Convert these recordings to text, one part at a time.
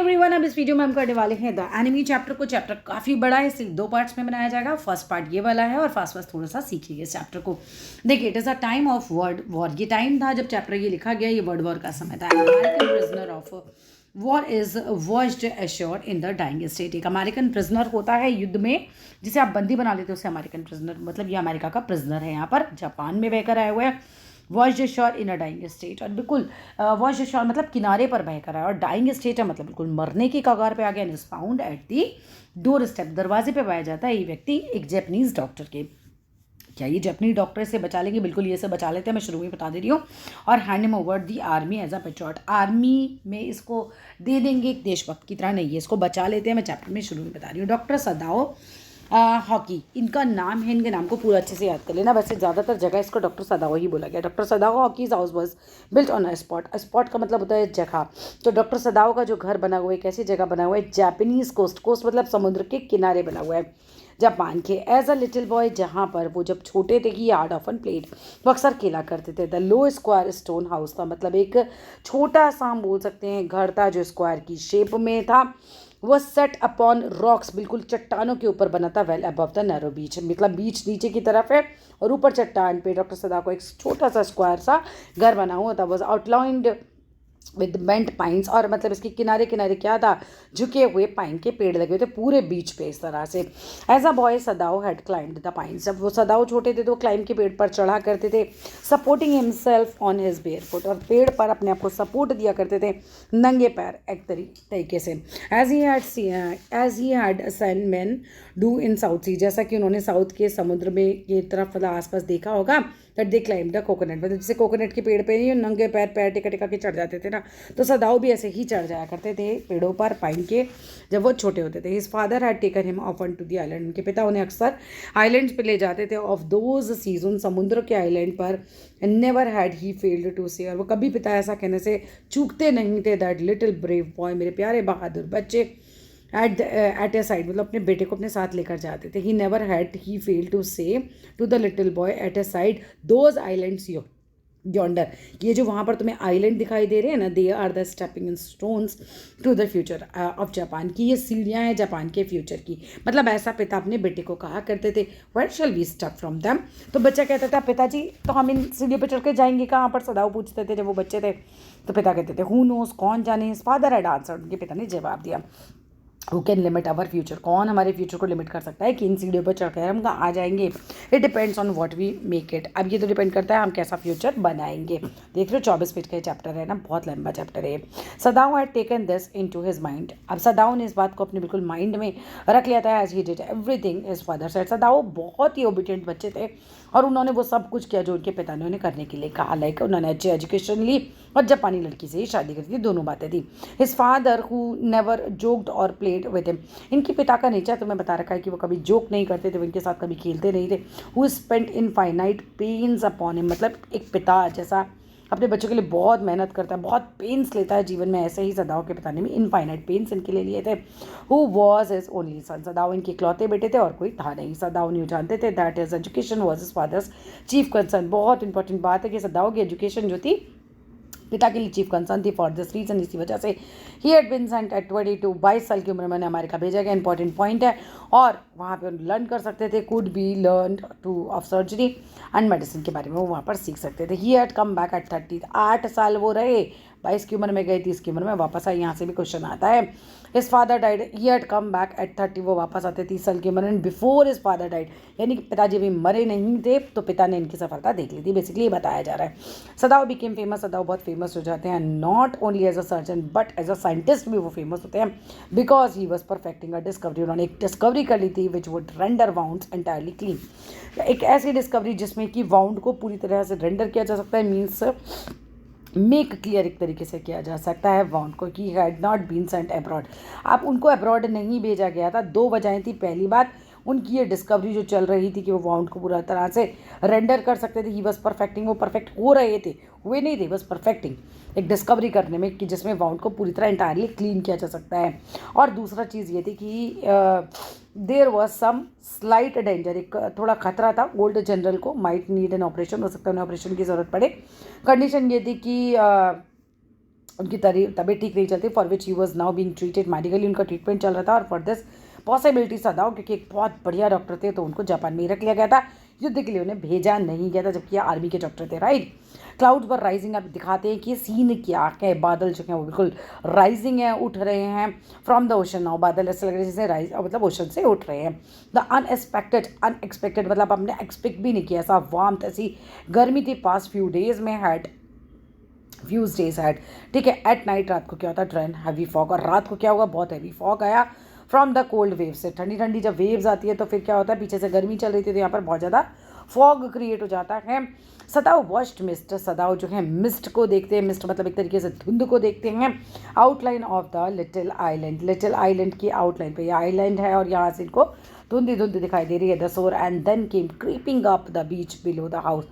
Everyone, अब इस video में हम करने वाले हैं द एनिमी चैप्टर को। चैप्टर काफ़ी बड़ा है, सिर्फ 2 पार्ट्स में बनाया जाएगा। फर्स्ट पार्ट ये वाला है और फास्ट फास्ट थोड़ा सा सीखिए इस चैप्टर को। देखिए, it is a time of word war. ये टाइम था जब चैप्टर ये लिखा गया, ये वर्ल्ड वॉर का समय था। American prisoner of war is watched assured in the dying state. एक अमेरिकन प्रिजनर होता है युद्ध में, जिसे आप बंदी बना लेते हो, उसे अमेरिकन प्रिजनर, मतलब ये अमेरिका का प्रिजनर है। यहाँ पर जापान में बहकर आए हुए हैं। Watch assured in a dying state, और बिल्कुल वॉच एश्योर्ड मतलब किनारे पर बहकर आया, और डाइंग स्टेट है मतलब बिल्कुल मरने की कगार पे आ गया। Is found at the door step, दरवाजे पे पाया जाता है ये व्यक्ति एक जैपनीज डॉक्टर के। क्या ये जैपनीज डॉक्टर से बचा लेंगे? बिल्कुल ये से बचा लेते हैं, मैं शुरू में बता दे रही हूँ। और hand him over the army as a patriot, army में इसको दे देंगे एक देशभक्त की तरह। नहीं है, इसको बचा लेते हैं। मैं चैप्टर में शुरू में बता रही हूँ। डॉक्टर सदाओ हॉकी इनका नाम है, इनके नाम को पूरा अच्छे से याद कर लेना। वैसे ज़्यादातर जगह इसको डॉक्टर सदाओ ही बोला गया। Doctor Sadao hockeys house was built on a spot. Spot का मतलब होता है जगह। तो डॉक्टर सदाओ का जो घर बना हुआ है, कैसी जगह बना हुआ है? Japanese coast. कोस्ट मतलब समुद्र के किनारे बना हुआ है जापान के। एज अ लिटिल बॉय, जहाँ पर वो जब छोटे थे कि हार्ड ऑफन प्लेड, वो अक्सर खेला करते थे। The low square stone house का मतलब एक छोटा सा हम बोल सकते हैं घर था जो स्क्वायर की शेप में था। वो सेट अपॉन रॉक्स, बिल्कुल चट्टानों के ऊपर बना था। वेल अबव द नैरो बीच, मतलब बीच नीचे की तरफ है और ऊपर चट्टान पे डॉक्टर सदा को एक छोटा सा स्क्वायर सा घर बना हुआ था। Was outlined with bent pines, और मतलब इसके किनारे किनारे क्या था? झुके हुए पाइन के पेड़ लगे हुए थे पूरे बीच पे इस तरह से। As a boy Sadao had climbed the pines, जब वो सदाओ छोटे थे तो क्लाइंब के पेड़ पर चढ़ा करते थे। Supporting himself on his bare foot, और पेड़ पर अपने आप को सपोर्ट दिया करते थे नंगे पैर एक तरीके से। As he had seen man do in south sea, जैसा कि उन्होंने साउथ के समुद्र में की तरफ मतलब आसपास देखा होगा। That they climb the coconut, मतलब जैसे कोकोनट के पेड़ पे नहीं नंगे पैर पैर टिका टिका के चढ़ जाते थे ना, तो सदाओ भी ऐसे ही चढ़ जाया करते थे पेड़ों पर पाइन के जब वो छोटे होते थे। His father had taken him often to the island, उनके पिता उन्हें अक्सर आइलैंड्स पे ले जाते थे। ऑफ दोज सीजन, समुद्र के आइलैंड पर। Never had he failed to say, और वो कभी पिता ऐसा कहने से चूकते नहीं थे। दैट लिटिल ब्रेव बॉय, मेरे प्यारे बहादुर बच्चे, एट ए साइड, मतलब अपने बेटे को अपने साथ लेकर जाते थे। He never had he fail to say to the little boy at a side those islands yonder, ये जो वहाँ पर तुम्हें आइलैंड दिखाई दे रहे हैं ना, they are the stepping in stones to the future of Japan, की ये सीढ़ियाँ हैं जापान के फ्यूचर की। मतलब ऐसा पिता अपने बेटे को कहा करते थे। Where shall we step from them, तो बच्चा कहता था पिताजी तो हम इन सीढ़ियों पर चढ़ के जाएंगे कहाँ पर? सदाओ पूछते थे जब वो बच्चे थे। तो पिता कहते थे हु नोस, कौन जाने। हिज फादर हैड आंसर्ड, उनके पिता ने जवाब दिया who can limit our future, कौन हमारे फ्यूचर को लिमिट कर सकता है कि इन सीढ़ियों पर चढ़कर हम आ जाएंगे। It depends on what we make it, अब ये तो डिपेंड करता है हम कैसा फ्यूचर बनाएंगे। देख लो 24 पेज का चैप्टर है ना, बहुत लंबा चैप्टर है। Sadao had taken this into his mind, अब सदाओ ने इस बात को अपने बिल्कुल माइंड में रख लिया था। As he did everything his father said, Sadao बहुत ही ओबीडिएंट बच्चे थे और उन्होंने वो सब कुछ किया जो उनके पिता ने उन्हें करने के लिए कहा। लाइक उन्होंने अच्छी एजुकेशन ली और जापानी लड़की से ही शादी कर दी, दोनों बातें थी। His father who never joked और प्लेड विद हिम, इनके पिता का नेचर तुम्हें बता रखा है कि वो कभी जोक नहीं करते थे, वो इनके साथ कभी खेलते नहीं थे। Who spent infinite pains upon him, मतलब एक पिता जैसा अपने बच्चों के लिए बहुत मेहनत करता है, बहुत पेन्स लेता है जीवन में, ऐसे ही सदाओ के पिता ने भी इनफाइनाइट पेन्स इनके लिए लिए थे। Who was his only son, Sadao इनके इकलौते बेटे थे और कोई था नहीं। सदाओ नहीं जानते थे that his education was his father's chief concern, बहुत इंपॉर्टेंट बात है कि सदाओ की एजुकेशन जो थी पिता के लिए चीफ कंसर्न थी। फॉर दिस रीजन, इसी वजह से ही हैड बीन सेंट एट 22, 22 साल की उम्र में अमेरिका भेजा गया। इंपॉर्टेंट पॉइंट है, और वहाँ पे लर्न कर सकते थे, could be learn two of surgery and medicine के बारे में वो वहाँ पर सीख सकते थे। He had come back at 30, 8 साल वो रहे, 22 की उम्र में गए, 30 की उम्र में वापस आए। यहाँ से भी क्वेश्चन आता है। His father died, he had come back at 30, वो वापस आते 30 साल की उम्र में। बिफोर हिज फादर डाइड, यानी कि पिताजी भी मरे नहीं थे तो पिता ने इनकी सफलता देख ली थी, बेसिकली ये बताया जा रहा है। सदाओ बिकेम फेमस, सदाओ बहुत फेमस हो जाते हैं, not only as a surgeon but as a scientist भी वो फेमस होते हैं। Because he was perfecting a discovery, उन्होंने एक डिस्कवरी कर ली थी which would render wounds entirely clean, एक ऐसी डिस्कवरी जिसमें कि वाउंड को पूरी तरह से रेंडर किया जा सकता है, मीन्स मेक क्लियर एक तरीके से किया जा सकता है वाउंड को, कि had not been sent abroad, अब उनको अब्रॉड नहीं भेजा गया था। 2 वजहें थी। पहली बात, उनकी ये डिस्कवरी जो चल रही थी कि वो वाउंड को पूरा तरह से रेंडर कर सकते थे। ही बस परफेक्टिंग, वो परफेक्ट हो रहे थे, हुए नहीं थे, बस परफेक्टिंग एक डिस्कवरी करने में कि जिसमें वाउंड को पूरी तरह इंटायरली क्लीन किया जा सकता है। और दूसरा चीज़ ये थी कि there was some slight danger, एक थोड़ा खतरा था ओल्ड जनरल को, माइट नीड एन ऑपरेशन, हो सकता है उन्हें ऑपरेशन की ज़रूरत पड़े। कंडीशन ये थी कि उनकी तबीयत ठीक नहीं चलती, for which he was now being treated medically, उनका ट्रीटमेंट चल रहा था। और फॉर दिस पॉसिबिलिटी सदाओ, क्योंकि एक बहुत बढ़िया डॉक्टर थे तो उनको जापान में ही रख लिया गया था, युद्ध के लिए उन्हें भेजा नहीं गया था, जबकि आर्मी के डॉक्टर थे, राइट। क्लाउड्स पर राइजिंग, आप दिखाते हैं कि ये सीन क्या है, बादल जो हैं वो बिल्कुल राइजिंग है, उठ रहे हैं फ्रॉम द ओशन। नाउ बादल ऐसे लग रहे हैं जैसे राइज मतलब ओशन से उठ रहे हैं। द अनएक्सपेक्टेड मतलब हमने एक्सपेक्ट भी नहीं किया ऐसा वार्मथ, ऐसी गर्मी थी पास्ट फ्यू डेज में हैड, ठीक है। एट नाइट, रात को क्या होता है, ट्रेन हैवी फॉग, और रात को क्या होगा, बहुत हैवी फॉग आया फ्रॉम द कोल्ड वेव से, ठंडी ठंडी जब वेव्स आती है तो फिर क्या होता है, पीछे से गर्मी चल रही थी तो यहाँ पर बहुत ज़्यादा फॉग क्रिएट हो जाता है। सदाओ वॉच्ड मिस्ट, सदाओ जो है मिस्ट को देखते हैं, मिस्ट मतलब एक तरीके से धुंध को देखते हैं। Outline of the little island की आउटलाइन पे ये आइलैंड है और यहाँ से इनको धुंध दिखाई दे रही है, the shore, and then came creeping up the beach below the house.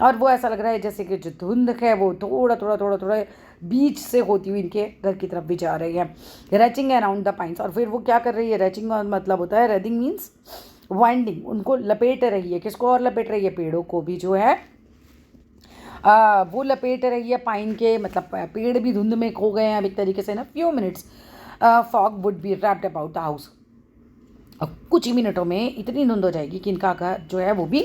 और वो ऐसा लग रहा है जैसे कि जो धुंध है वो थोड़ा बीच से होती हुई इनके घर की तरफ भी जा रही है। रैचिंग अराउंड द पाइंस, और फिर वो क्या कर रही है, रैचिंग मतलब होता है, रेदिंग मीन्स वाइंडिंग, उनको लपेट रही है, किसको और लपेट रही है, पेड़ों को भी जो है वो लपेट रही है, पाइन के, मतलब पेड़ भी धुंध में खो गए हैं अब एक तरीके से ना। Few minutes fog would be wrapped about the house, कुछ ही मिनटों में इतनी धुंध हो जाएगी कि इनका घर जो है वो भी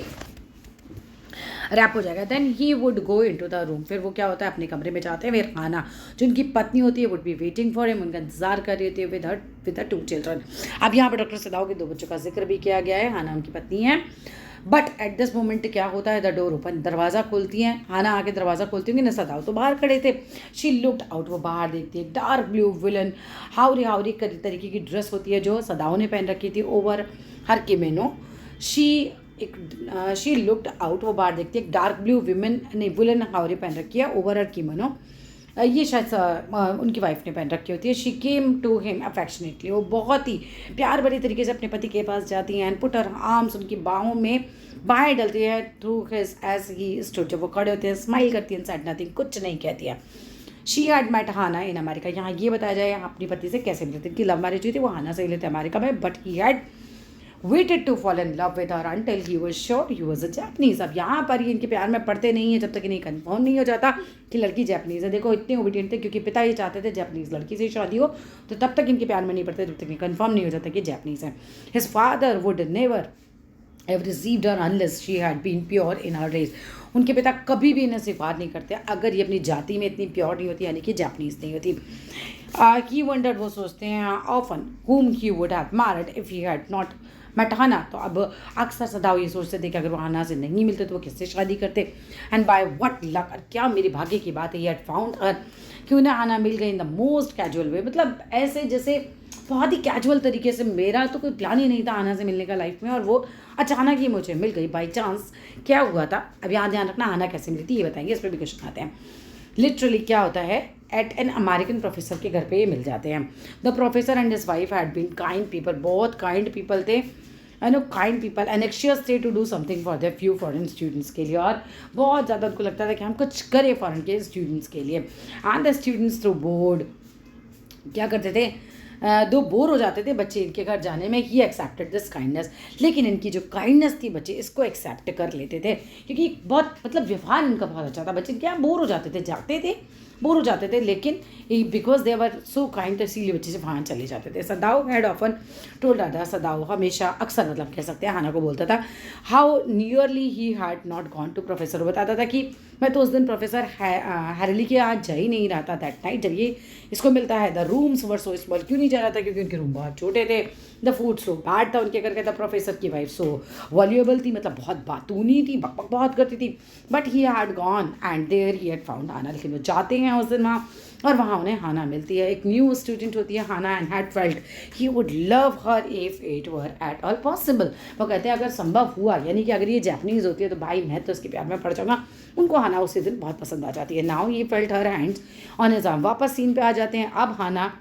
रैप हो जाएगा। Then he would go into the room, फिर वो क्या होता है, अपने कमरे में जाते हैं। फिर खाना, जो उनकी पत्नी होती है, would be waiting for him, उनका इंतजार कर रही होती है विद द 2 चिल्ड्रन। अब यहाँ पर डॉक्टर सदाओ के 2 बच्चों का जिक्र भी किया गया है, हाना उनकी पत्नी है। बट एट दिस मोमेंट क्या होता है, द डोर ओपन, दरवाज़ा खोलती हैं, हाना आके दरवाज़ा खोलती होंगी ना, सदाओ तो बाहर खड़े थे। शी लुक्ड आउट, वो बाहर देखती है, डार्क ब्लू विलन हावरी तरीके की ड्रेस होती है जो सदाओ ने पहन रखी थी over her kimono. She looked out, वो बाहर देखती है, डार्क ब्लू वुलन हावरी पहन रखी है ओवर हर किमेनो, ये शायद उनकी वाइफ ने पहन रखी होती है। She came to him affectionately, वो बहुत ही प्यार भरी तरीके से अपने पति के पास जाती हैं, एंड पुट हर आर्म्स, उनकी बाहों में बाहें डलती है, through his as he stood, जब वो खड़े होते हैं, स्माइल करती हैं, सेड नथिंग, कुछ नहीं कहती है। She had met Hana in America, यहाँ ये बताया जाए अपनी पति से कैसे मिले थे, कि लव मैरिज हुई थी, वो हाना से मिले थे अमेरिका में, but he had waited to fall in love with her until he was sure he was a Japanese। अब यहाँ पर ये इनके प्यार में पड़ते नहीं है जब तक इन्हें कंफर्म नहीं हो जाता कि लड़की जैपनीज़ है। देखो इतने ओबिडियंट थे, क्योंकि पिता ये चाहते थे जैपनीज़ लड़की से शादी हो, तो तब तक इनके प्यार में नहीं पड़ते जब तक ये कंफर्म नहीं हो जाता कि जैपनीज़ है। His father would never have received her unless she had been pure in her race, उनके पिता कभी भी इन्हें स्वीकार नहीं करते अगर ये अपनी जाति में इतनी प्योर नहीं होती, यानी कि जैपनीज़ नहीं होती। ही वंडर्ड, वो सोचते हैं often, whom he would have married if he had not met हाना। तो अब अक्सर सदाओ ये सोचते थे कि अगर वो हाना से नहीं मिलते तो वो किससे शादी करते। एंड बाय व्हाट लक, क्या मेरी भाग्य की बात है, ही हैड फाउंड हर, कि उन्हें हाना मिल गई in the most casual way, मतलब ऐसे जैसे बहुत ही कैजुअल तरीके से। मेरा तो कोई प्लान ही नहीं था हाना से मिलने का लाइफ में, और वो अचानक ही मुझे मिल गई बाई चांस। क्या हुआ था, अब यहाँ ध्यान रखना, हाना कैसे मिली थी ये बताएंगे, इस पर भी क्वेश्चन आते हैं। लिटरली क्या होता है, एट एन अमेरिकन प्रोफेसर के घर पे ये मिल जाते हैं। The professor and his wife had been kind people, बहुत काइंड पीपल थे, काइंड पीपल, एनेक्शियस थे to do something for their few foreign students के लिए, और बहुत ज़्यादा उनको लगता था कि हम कुछ करें फॉरेन के स्टूडेंट्स के लिए। And the students through board, क्या करते थे, दो बोर हो जाते थे बच्चे इनके घर जाने में। ही एक्सेप्टेड दिस काइंडनेस, लेकिन इनकी जो काइंडनेस थी बच्चे इसको एक्सेप्ट कर लेते थे, क्योंकि बहुत मतलब व्यवहार इनका बहुत अच्छा था। बच्चे क्या बोर हो जाते थे, जाते थे बोर हो जाते थे, लेकिन because they were so kind, तो इसीलिए बच्चे से वहाँ चले जाते थे। सदाओ हैड ऑफन टोल्ड दादा, सदाओ हमेशा अक्सर मतलब कह सकते हैं हाना को बोलता था, how nearly he had not gone to professor, बताता था कि मैं तो उस दिन प्रोफेसर हैरली के आज जा ही नहीं रहा था। दैट नाइट जब ये इसको मिलता है, the rooms were so small, क्यों नहीं जा रहा था, क्योंकि उनके रूम बहुत छोटे थे। द फूड सो बैड था उनके घर का। द प्रोफेसर की वाइफ सो वॉल्यूएबल थी, मतलब बहुत बातूनी थी, बकबक बहुत करती थी। But he had gone and there he had found Hana, लेकिन वो जाते हैं उस दिन वहाँ, और वहाँ उन्हें हाना मिलती है। एक न्यू स्टूडेंट होती है Hana, and had felt he would love her if it were at all possible. वो कहते हैं अगर संभव हुआ, यानी कि अगर ये जैपनीज़ होती है तो भाई मैं तो इसके प्यार में पड़ जाऊँगा। उनको हाना उसी दिन बहुत पसंद आ जाती है। Now he felt her hands on his arm. वापस सीन पे आ जाते हैं। अब हाना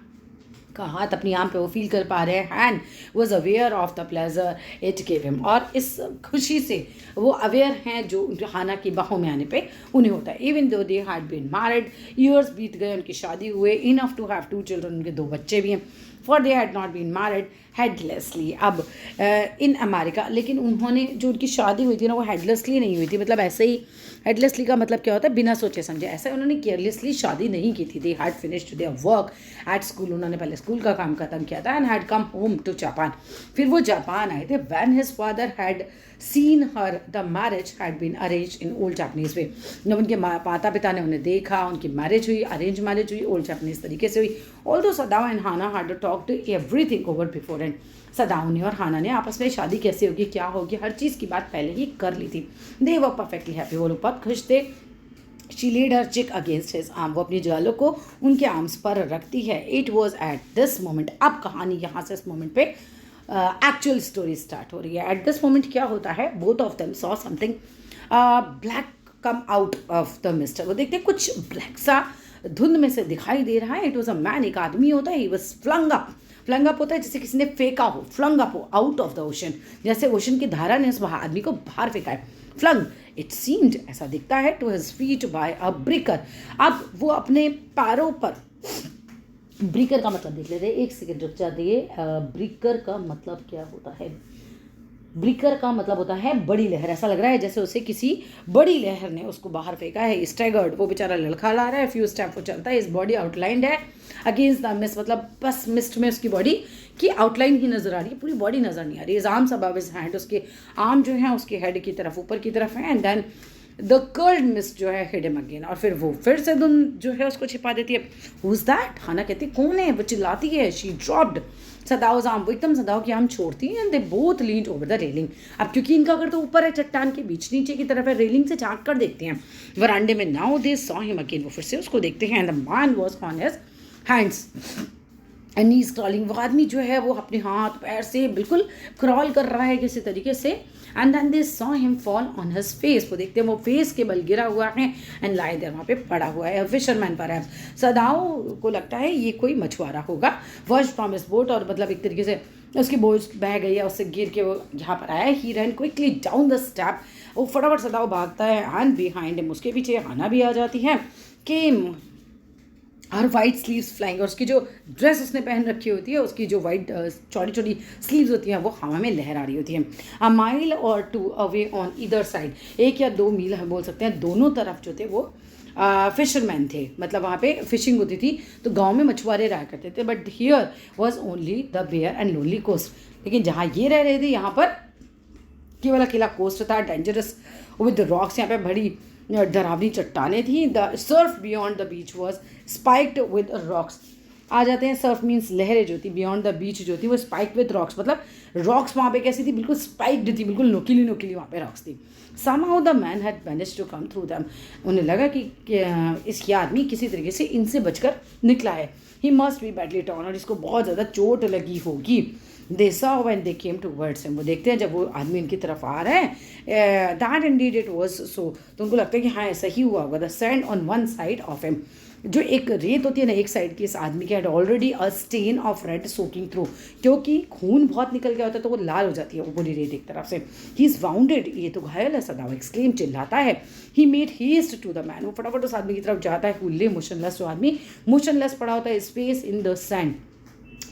का हाथ अपनी आम पे वो फील कर पा रहे हैं and was aware of the pleasure it gave him, और इस खुशी से वो अवेयर हैं जो हाना की बाहों में आने पे उन्हें होता है। Even though they had been married, years बीत गए, उनकी शादी हुए, इनफ टू हैव 2 चिल्ड्रन, उनके 2 बच्चे भी हैं, for they had not been married heedlessly. अब इन अमेरिका, लेकिन उन्होंने जो उनकी शादी हुई थी ना वो हेडलेसली नहीं हुई थी, मतलब ऐसे ही, हेडलेसली का मतलब क्या होता है, बिना सोचे समझे, ऐसे उन्होंने केयरलेसली शादी नहीं की थी। They had finished their work at school, उन्होंने पहले स्कूल का काम खत्म किया था, and had come home to Japan, फिर वो जापान आए थे। When his father had seen her, the marriage had been arrange in old Japanese way, जब उनके माता पिता ने उन्हें देखा, उनकी मैरिज हुई, अरेंज मैरिज हुई, ओल्ड जापनीज तरीके से हुई। Although Sadao and Hana had talked everything over before and, Sadao ने और हाना ने आपस में शादी कैसे होगी, क्या होगी, हर चीज़ की बात पहले ही कर ली थी। दे वर परफेक्टली हैप्पी, वो लोग बहुत खुश थे। शी लेड हर चिक अगेंस्ट हिज आर्म, वो अपनी जालों को उनके आर्म्स पर रखती है। It was at this moment, अब कहानी यहाँ से इस मोमेंट पे एक्चुअल स्टोरी स्टार्ट हो रही है। एट दिस मोमेंट क्या होता है, both of them saw something black come out of the mist, वो देखते कुछ ब्लैक सा धुंध में से दिखाई दे रहा है। इट वॉज अ मैन, एक आदमी होता है, he was flung up, flung up होता है जैसे किसी ने फेंका हो, फ्लंग अप हो, आउट ऑफ द ओशन, जैसे ओशन की धारा ने उस आदमी को बाहर फेंका है, फ्लंग। इट सीम्ड, ऐसा दिखता है, to his feet by a breaker, अब वो अपने पैरों पर, ब्रिकर का मतलब देख लेते हैं, एक सेकेंड रुक जाते हैं। ब्रिकर का मतलब क्या होता है, ब्रिकर का मतलब होता है बड़ी लहर, ऐसा लग रहा है जैसे उसे किसी बड़ी लहर ने उसको बाहर फेंका है। स्टैगर्ड, वो बेचारा लड़खड़ा रहा है, फ्यू स्टेप वो चलता है, इस बॉडी आउटलाइंड है अगेंस्ट द मिस्ट, मतलब बस मिस्ट में उसकी बॉडी की आउटलाइन ही नजर आ रही है, पूरी बॉडी नजर नहीं आ रही है। आर्म्स अबव हिज हैंड, उसके आर्म जो है उसके हेड की तरफ, ऊपर की तरफ है, and then the curled mist जो है हिड हिम अगेन, और फिर वो फिर से धुंध जो है उसको छिपा देती है। हु इज दैट, हाना कहती कौन है, वो चिल्लाती है। शी ड्रॉप्ड सदाओ's arm, वो एकदम सदाओ की आर्म छोड़ती है, and they both leaned over the railing. अब क्योंकि इनका घर तो ऊपर है, चट्टान के बीच नीचे की तरफ है, रेलिंग से झांक कर देखते हैं वरांडे में। Now they saw him again, वो फिर से उसको देखते हैं, and the man was on his hands and knees crawling, वो आदमी जो है वो अपने हाथ पैर से बिल्कुल क्रॉल कर रहा है किसी तरीके से। And then they saw him fall on his face, वो देखते हैं वो फेस के बल गिरा हुआ है, एंड लाई देयर, वहाँ पे पड़ा हुआ है। फिशरमैन पर सदाओ को लगता है ये कोई मछुआरा होगा, वॉच फ्रॉम हिज बोट, और मतलब एक तरीके से उसकी बोट बह गई है, उससे गिर के वो यहाँ पर आया। He run quickly down the step, वो फटाफट सदाओ भागता है, एंड बिहाइंड हिम, उसके पीछे हाना भी आ जाती है कि हर वाइट स्लीव्स फ्लाइंग, और उसकी जो ड्रेस उसने पहन रखी होती है, उसकी जो वाइट छोटी छोटी स्लीव्स होती हैं वो हवा में लहरा रही होती हैं। अ माइल और 2 अवे ऑन ईदर साइड, 1 या 2 मील हम बोल सकते हैं, दोनों तरफ जो थे वो फिशरमैन थे, मतलब वहाँ पे फिशिंग होती थी, तो गांव में मछुआरे रहा करते थे। But here was only the bare and lonely coast, लेकिन जहाँ ये रह रहे थे यहाँ पर केवल अकेला कोस्ट था, डेंजरस विद रॉक्स, यहाँ पे बड़ी डरावनी चट्टाने थी। The surf beyond the beach was spiked with rocks, आ जाते हैं, सर्फ मीन्स लहरें जो थी, बियॉन्ड द बीच जो थी वो स्पाइक्ड विद रॉक्स, मतलब रॉक्स वहाँ पे कैसी थी, बिल्कुल स्पाइक्ड थी, बिल्कुल नोकीली नोकीली वहाँ पे रॉक्स थी। somehow the man had managed to come through them, उन्हें लगा कि इस आदमी किसी तरीके से इनसे बचकर निकला है। he must be badly torn, और इसको बहुत ज़्यादा चोट लगी होगी। they saw when they came towards him, वो देखते हैं जब वो आदमी इनकी तरफ आ रहा है, that indeed it was so, तो उनको लगता है कि हाँ ऐसा ही हुआ होगा। the sand on one side of him, जो एक रेत होती है ना एक साइड की, इस आदमी के, had already a stain of red soaking through, क्योंकि खून बहुत निकल गया होता है तो वो लाल हो जाती है वो पूरी रेत एक तरफ से। ही इज वाउंडेड, ये तो घायल है, सदाओ एक्सक्लेम, चिल्लाता है। He made haste to the man, वो फटाफट उस आदमी की तरफ जाता है। हु ले मोशनलेस, जो आदमी मोशनलेस पड़ा होता है, स्पेस इन द सैंड,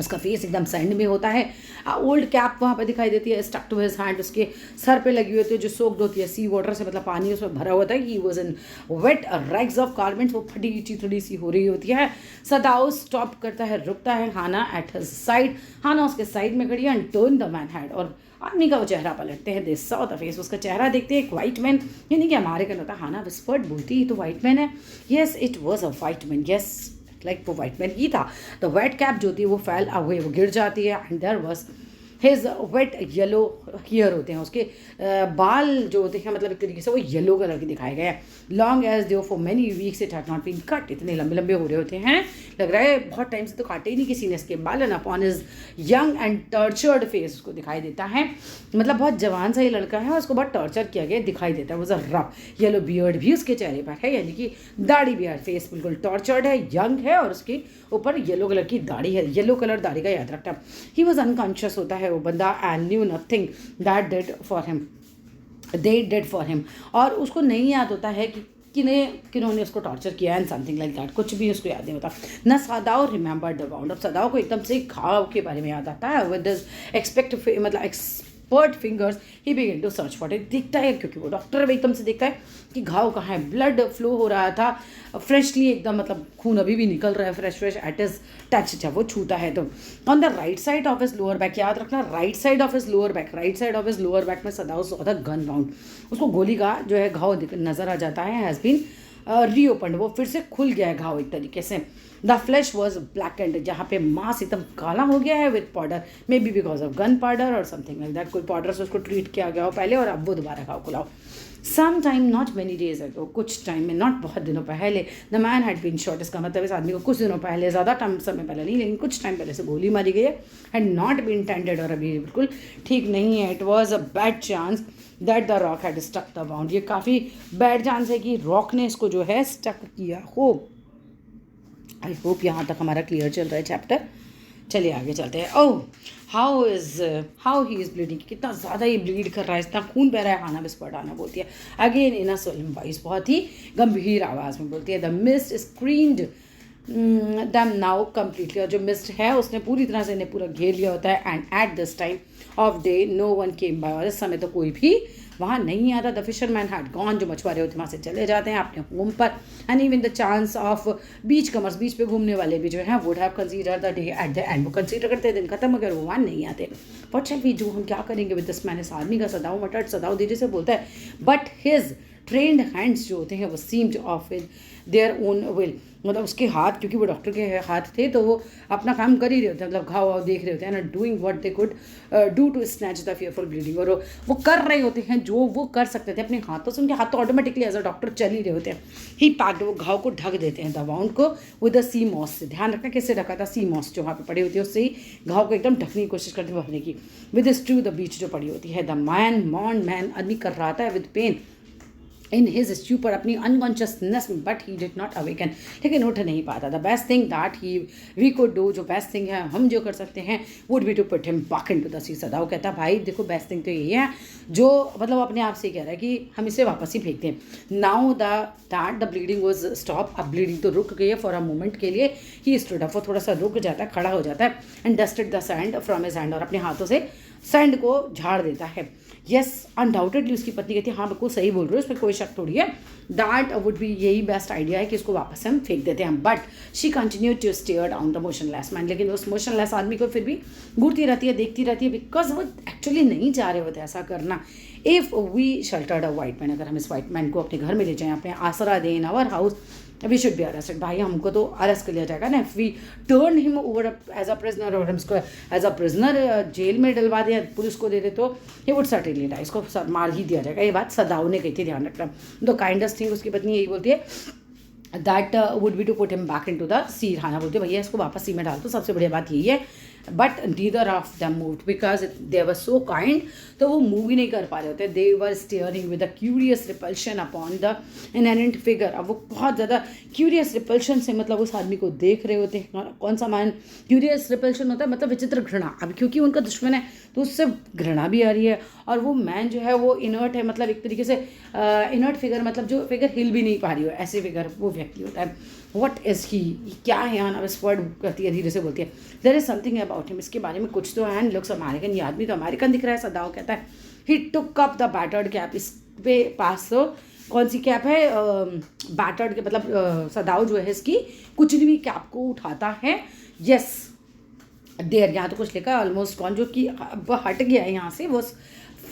उसका फेस एकदम सैंड में होता है। ओल्ड कैप वहाँ पे दिखाई देती है, स्टक टू हिज हैंड, उसके सर पे लगी होती है जो सोक्ड होती है सी वाटर से, मतलब पानी उसमें भरा होता है। He was in wet rags of garments, वो फटी चिथड़ी सी हो रही होती है। सदाओ स्टॉप करता है, रुकता है। हाना एट हिज साइड, हाना उसके साइड में खड़ी है। And turn the man head, और आदमी का वो चेहरा पलटते हैं। दे सॉ द फेस, उसका चेहरा देखते हैं। एक वाइट मैन, यानी कि हमारे का होता है। हाना विस्पर्ड, बोलती ही तो वाइट मैन है। Yes it was a white man, yes like वो वाइट मैन ही था। द वेट कैप जो थी वो फेल अवे, वो गिर जाती है। And there was his wet yellow hair होते हैं, उसके बाल जो होते हैं मतलब एक तरीके से वो येलो कलर के दिखाए गए हैं। Long as they for many weeks it had not been cut, इतने लंबे लंबे हो रहे होते हैं, लग रहा है बहुत टाइम से तो काटे ही नहीं किसी ने इसके बाल। And upon his young and tortured face उसको दिखाई देता है, मतलब बहुत जवान सा ये लड़का है और उसको बहुत टॉर्चर किया गया दिखाई देता है। वो रफ येलो बियर्ड भी उसके चेहरे पर है, यानी कि दाढ़ी बियर्ड, फेस बिल्कुल टॉर्चर्ड है, यंग है और उसके ऊपर येलो कलर की दाढ़ी है। येलो कलर दाढ़ी का याद रखना। ही वॉज अनकॉन्शियस होता है वो बंदा and knew nothing that did for him, they did for him, और उसको नहीं याद होता है कि किन्होंने उसको टॉर्चर किया एंड समथिंग लाइक दैट, कुछ भी उसको याद नहीं होता ना। सदाव रिमेंबर द वाउंड, अब सदाव को एकदम से घाव के बारे में याद आता है। विद दिस मतलब expert fingers he begin to search for it, दिखता है क्योंकि वो डॉक्टर एकदम से देखता है कि घाव कहाँ है। ब्लड फ्लो हो रहा था फ्रेशली एकदम, मतलब खून अभी भी निकल रहा है फ्रेश एट इज टच, जब वो छूता है तो। On the right side of his lower back, याद रखना right side of his lower back, right side of his lower back में Sadao saw the gun wound, उसको गोली का जो है घाव नजर आ जाता है। हैज़ बीन रीओपन्ड, वो फिर से खुल गया है घाव एक तरीके से। The flash was black and, जहाँ पे मांस एकदम काला हो गया है with powder, may be because of gun powder और समथिंग लाइक दैट, कोई पाउडर से उसको ट्रीट किया गया हो पहले और अब वो दोबारा घाव खुलाओ। Some time not many days ago, कुछ टाइम में, नॉट बहुत दिनों पहले, the man had been shot, इसका मतलब इस आदमी को कुछ दिनों पहले, ज़्यादा टाइम समय पहले नहीं लेकिन कुछ टाइम पहले से गोली मारी गई है। हैड नॉट बीन टेंडेड, और अभी बिल्कुल ठीक नहीं है। It was a bad chance that the rock had stuck the wound, ये काफ़ी बैड चांस है कि रॉक ने इसको जो है स्टक किया हो। आई होप यहाँ तक हमारा क्लियर चल रहा है चैप्टर। चलिए आगे चलते हैं। Oh how he is bleeding, कितना ज़्यादा ये ब्लीड कर रहा है, इतना खून बह रहा है। हाना विस्पर्ड, हाना बोलती है अगेन इन अ सोलम वॉइस, बहुत ही गंभीर आवाज़ में बोलती है। The mist screened them now completely, और जो मिस्ट है उसने पूरी तरह से इन्हें पूरा घेर लिया होता है। And at this time of day no one came by, और इस समय तो कोई भी वहाँ नहीं आता। द फिशरमैन हैड गॉन, जो मछुआरे होते हैं वहाँ से चले जाते हैं अपने होम पर। And even the chance of beachcombers, beach पे घूमने वाले भी जो है would have consider the day at the end, वो कंसीडर करते हैं दिन खत्म अगर वो वहाँ नहीं आते। व्हाट शैल वी डू, हम क्या करेंगे विद दिस मैन, इस आदमी का। सदाव मटट, सदाव धीरे से बोलता है, बट हिज ट्रेंड हैंड्स जो होते हैं वो seemed of with their own will, मतलब उसके हाथ, क्योंकि वो डॉक्टर के हाथ थे तो वो अपना काम कर ही रहे होते हैं, मतलब घाव वाव देख रहे होते हैं ना, doing what they could do to snatch the fearful bleeding, और वो कर रहे होते हैं जो वो कर सकते थे अपने हाथों से, उनके हाथ तो ऑटोमेटिकली एज अ डॉक्टर चल ही रहे होते हैं। ही पैक्ड, वो घाव को ढक देते हैं द वाउंड को विद द सी मॉस से, ध्यान रखना किससे ढका था, सी मॉस जो वहाँ पे पड़ी होती है उससे ही घाव को एकदम ढकने की कोशिश करते भरने की। विद स्ट्रू द बीच जो पड़ी होती है। द मैन आदमी कर रहा था with pain in his stupor, अपनी अनकॉन्शियसनेस में, but he did not awaken, लेकिन उठ नहीं पाता। The best thing that we could do, जो बेस्ट थिंग है हम जो कर सकते हैं, would be to put him back into the sea. Sadao कहता है भाई देखो बेस्ट थिंग तो यही है, जो मतलब अपने आप से कह रहा है कि हम इसे वापस ही फेंक दें। Now the bleeding was stop, अब ब्लीडिंग तो रुक गई है फॉर अ मोमेंट के लिए। ही स्टूड अप, वो थोड़ा सा रुक जाता है, खड़ा हो जाता है। And dusted the sand from his hand, और अपने हाथों से सैंड को झाड़ देता है। यस अनडाउटेडली, उसकी पत्नी कहती है हाँ बिल्कुल सही बोल रहे हो, इसमें कोई शक थोड़ी है। दैट वुड बी, यही बेस्ट आइडिया है कि इसको वापस हम फेंक देते हैं। But she continue to stare down the motionless man, लेकिन उस मोशनलेस आदमी को फिर भी घूरती रहती है, देखती रहती है, बिकॉज वो एक्चुअली नहीं चाह रहे होते ऐसा करना। If we sheltered a white man, अगर हम इस वाइट मैन को अपने घर में ले जाएं, अपने आसरा दें in our house, we should be arrested, भाई हमको तो अरेस्ट कर लिया जाएगा ना। If we turn him over as a prisoner, और हम इसको एज अ प्रिजनर जेल में डलवा दें, पुलिस को दे दे, तो ही वुड सर्टेनली डाई, इसको मार ही दिया जाएगा। ये बात सदाव ने कही थी, ध्यान रखना। द काइंडेस्ट थिंग, उसकी पत्नी यही बोलती है, that would be to put him back into the sea. Hana बोलते भैया इसको वापस सी में डाल दो, सबसे बढ़िया बात यही है। But neither of them moved because they were so kind, तो वो मूव ही नहीं कर पा रहे होते। They were staring with a curious repulsion upon the inherent figure, अब वो बहुत ज़्यादा क्यूरियस रिपल्शन से मतलब उस आदमी को देख रहे होते हैं। कौन सा मान क्यूरियस रिपल्शन होता है, मतलब विचित्र घृणा। अब क्योंकि उनका दुश्मन है तो उससे घृणा भी आ रही है, और वो मैन जो है वो इनर्ट है, मतलब एक तरीके से इनर्ट फिगर, मतलब जो फिगर हिल भी नहीं पा रही हो, ऐसे फिगर वो व्यक्ति होता है। वट इज़ ही, क्या है यहाँ, अब इस वर्ड करती है, धीरे से बोलती है, there is something about him, इसके बारे में कुछ तो है। एंड लुक्स अमेरिकन, ये आदमी तो अमेरिकन दिख रहा है। सदाव कहता है he took up the battered cap, इस पे पास तो कौन सी कैप है, बैटर्ड के, मतलब सदाव जो है इसकी कुचली हुई कैप को उठाता है। यस देयर, यहाँ तो कुछ लिखा ऑलमोस्ट गॉन, जो कि हट गया है यहाँ से, वो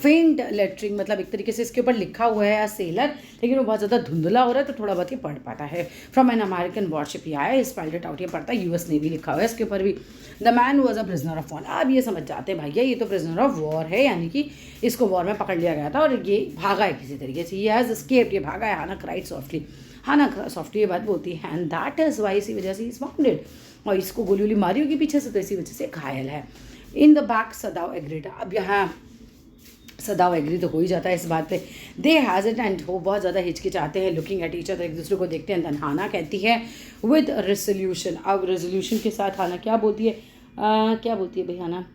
फेंट लेटरिंग, मतलब एक तरीके से इसके ऊपर लिखा हुआ है सेलर, लेकिन वो बहुत ज़्यादा धुंधला हो रहा है तो थोड़ा बहुत ही पढ़ पाता है। फ्रॉम एन अमेरिकन वॉरशिप ही आया, स्पेल्ड इट आउट, ये पढ़ता है यूएस नेवी लिखा हुआ है इसके ऊपर भी। The man was a prisoner of war, अब ये समझ जाते हैं भैया ये तो प्रिजनर ऑफ वॉर है, यानी कि इसको वॉर में पकड़ लिया गया था और ये भागा है किसी तरीके से, ये हैज़ एस्केप्ड, ये भागा है। हाना क्राइड सॉफ्टली, हाना सॉफ्टली ये बात बोलती है, एंड दैट इज़ वाई, इसी वजह से इज वाउंडेड, और इसको गोली वोली मारी होगी पीछे से तो इसी वजह से घायल है। इन द बैक सदाव एग्रीड, अब यहाँ सदाव एग्री तो हो ही जाता है इस बात पे। दे हेजिटेंट, वो बहुत ज़्यादा हिचकिचाते हैं, लुकिंग एट ईच अदर, एक दूसरे को देखते हैं। देन हाना कहती है विद रेजोल्यूशन, अब रेजोल्यूशन के साथ हाना क्या बोलती है, क्या बोलती है भाई हाना,